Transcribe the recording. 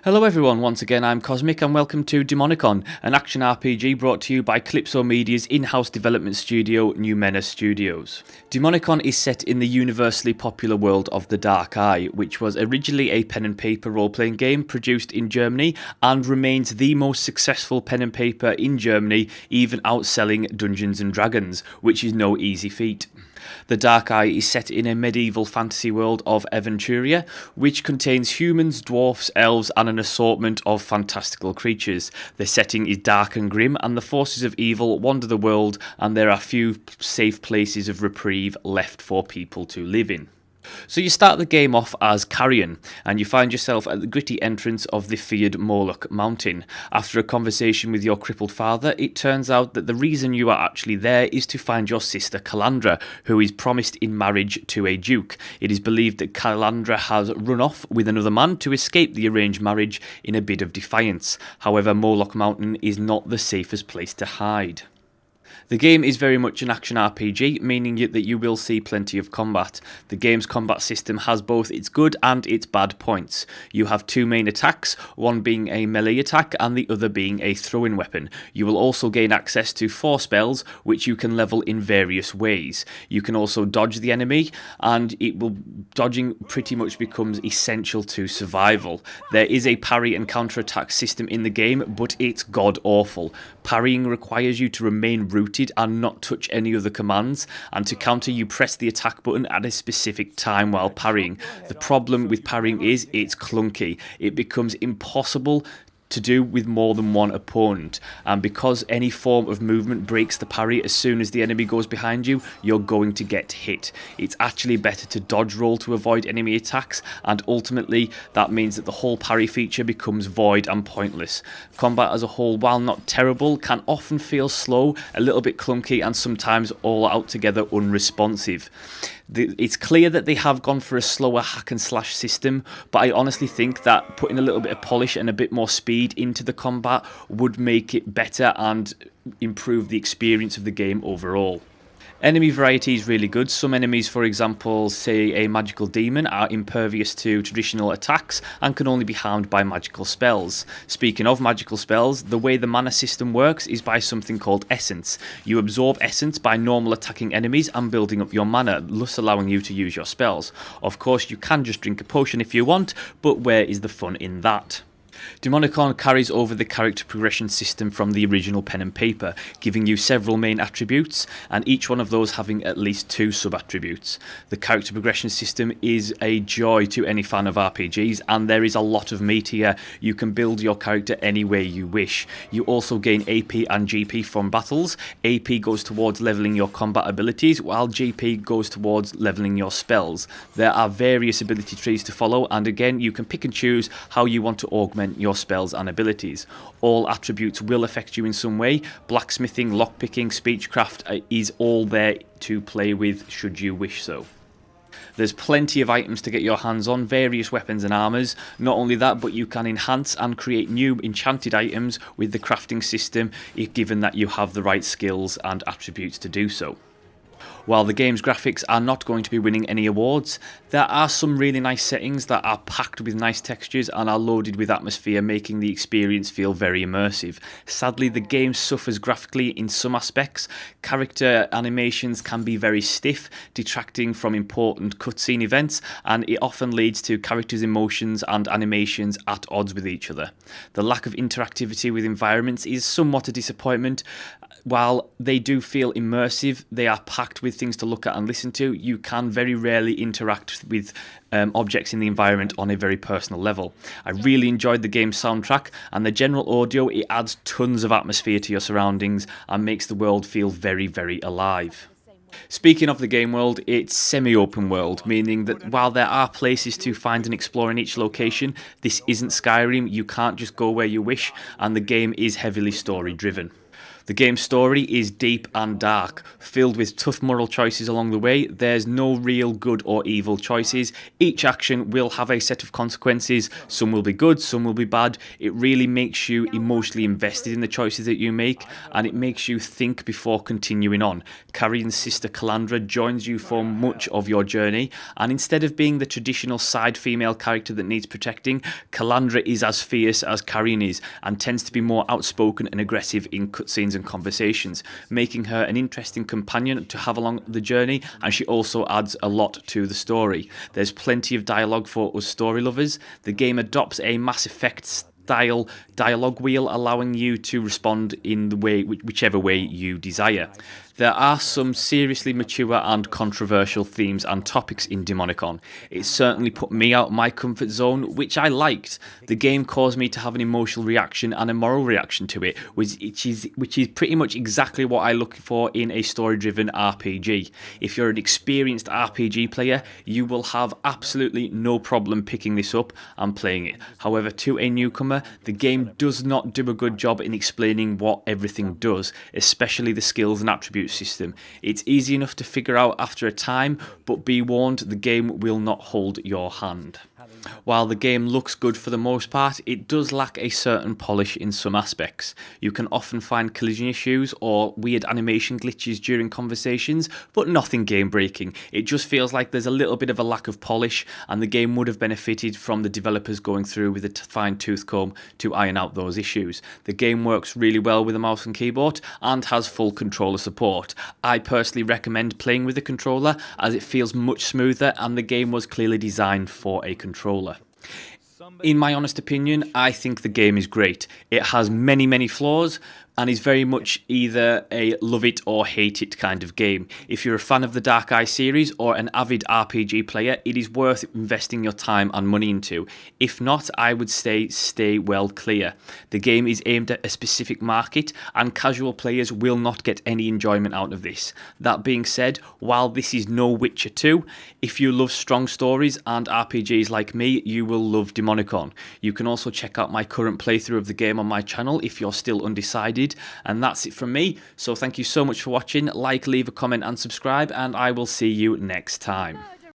Hello everyone, once again I'm Cosmic and welcome to Demonicon, an action RPG brought to you by Calypso Media's in-house development studio, Numena Studios. Demonicon is set in the universally popular world of The Dark Eye, which was originally a pen and paper role-playing game produced in Germany and remains the most successful pen and paper in Germany, even outselling Dungeons & Dragons, which is no easy feat. The Dark Eye is set in a medieval fantasy world of Aventuria, which contains humans, dwarfs, elves, and an assortment of fantastical creatures. The setting is dark and grim, and the forces of evil wander the world, and there are few safe places of reprieve left for people to live in. So you start the game off as Carrion, and you find yourself at the gritty entrance of the feared Moloch mountain. After a conversation with your crippled father, it turns out that the reason you are actually there is to find your sister Calandra, who is promised in marriage to a duke. It is believed that Calandra has run off with another man to escape the arranged marriage in a bid of defiance. However, Moloch Mountain is not the safest place to hide. The game is very much an action RPG, meaning that you will see plenty of combat. The game's combat system has both its good and its bad points. You have two main attacks, one being a melee attack and the other being a throw-in weapon. You will also gain access to 4 spells, which you can level in various ways. You can also dodge the enemy, and dodging pretty much becomes essential to survival. There is a parry and counter-attack system in the game, but it's god-awful. Parrying requires you to remain rooted and not touch any other commands, and to counter you press the attack button at a specific time while parrying. The problem with parrying is it's clunky. It becomes impossible to do with more than one opponent, and because any form of movement breaks the parry as soon as the enemy goes behind you, you're going to get hit. It's actually better to dodge roll to avoid enemy attacks, and ultimately that means that the whole parry feature becomes void and pointless. Combat as a whole, while not terrible, can often feel slow, a little bit clunky, and sometimes all altogether unresponsive. It's clear that they have gone for a slower hack and slash system, but I honestly think that putting a little bit of polish and a bit more speed into the combat would make it better and improve the experience of the game overall. Enemy variety is really good. Some enemies, for example, say a magical demon, are impervious to traditional attacks and can only be harmed by magical spells. Speaking of magical spells, the way the mana system works is by something called essence. You absorb essence by normal attacking enemies and building up your mana, thus allowing you to use your spells. Of course, you can just drink a potion if you want, but where is the fun in that? Demonicon carries over the character progression system from the original pen and paper, giving you several main attributes, and each one of those having at least 2 sub-attributes. The character progression system is a joy to any fan of RPGs, and there is a lot of meat here. You can build your character any way you wish. You also gain AP and GP from battles. AP goes towards leveling your combat abilities, while GP goes towards leveling your spells. There are various ability trees to follow, and again, you can pick and choose how you want to augment your spells and abilities. All attributes will affect you in some way. Blacksmithing, lockpicking, speechcraft is all there to play with should you wish so. There's plenty of items to get your hands on, various weapons and armours. Not only that, but you can enhance and create new enchanted items with the crafting system, given that you have the right skills and attributes to do so. While the game's graphics are not going to be winning any awards, there are some really nice settings that are packed with nice textures and are loaded with atmosphere, making the experience feel very immersive. Sadly, the game suffers graphically in some aspects. Character animations can be very stiff, detracting from important cutscene events, and it often leads to characters' emotions and animations at odds with each other. The lack of interactivity with environments is somewhat a disappointment. While they do feel immersive, they are packed with things to look at and listen to. You can very rarely interact with objects in the environment on a very personal level. I really enjoyed the game's soundtrack, and the general audio, it adds tons of atmosphere to your surroundings and makes the world feel very, very alive. Speaking of the game world, it's semi-open world, meaning that while there are places to find and explore in each location, this isn't Skyrim. You can't just go where you wish, and the game is heavily story driven. The game's story is deep and dark, filled with tough moral choices along the way. There's no real good or evil choices. Each action will have a set of consequences. Some will be good, some will be bad. It really makes you emotionally invested in the choices that you make, and it makes you think before continuing on. Carrion's sister Calandra joins you for much of your journey, and instead of being the traditional side female character that needs protecting, Calandra is as fierce as Carrion is, and tends to be more outspoken and aggressive in cutscenes and conversations, making her an interesting companion to have along the journey, and she also adds a lot to the story. There's plenty of dialogue for us story lovers. The game adopts a Mass Effect style dialogue wheel, allowing you to respond in the way whichever way you desire. There are some seriously mature and controversial themes and topics in Demonicon. It certainly put me out of my comfort zone, which I liked. The game caused me to have an emotional reaction and a moral reaction to it, which is pretty much exactly what I look for in a story-driven RPG. If you're an experienced RPG player, you will have absolutely no problem picking this up and playing it. However, to a newcomer, the game does not do a good job in explaining what everything does, especially the skills and attributes system. It's easy enough to figure out after a time, but be warned, the game will not hold your hand. While the game looks good for the most part, it does lack a certain polish in some aspects. You can often find collision issues or weird animation glitches during conversations, but nothing game breaking. It just feels like there's a little bit of a lack of polish, and the game would have benefited from the developers going through with a fine tooth comb to iron out those issues. The game works really well with a mouse and keyboard and has full controller support. I personally recommend playing with a controller as it feels much smoother, and the game was clearly designed for a controller. In my honest opinion, I think the game is great. It has many flaws and is very much either a love it or hate it kind of game. If you're a fan of the Dark Eye series or an avid RPG player, it is worth investing your time and money into. If not, I would say stay well clear. The game is aimed at a specific market, and casual players will not get any enjoyment out of this. That being said, while this is no Witcher 2, if you love strong stories and RPGs like me, you will love Demonicon. You can also check out my current playthrough of the game on my channel if you're still undecided. And that's it from me, so thank you so much for watching. Like, leave a comment and subscribe, and I will see you next time.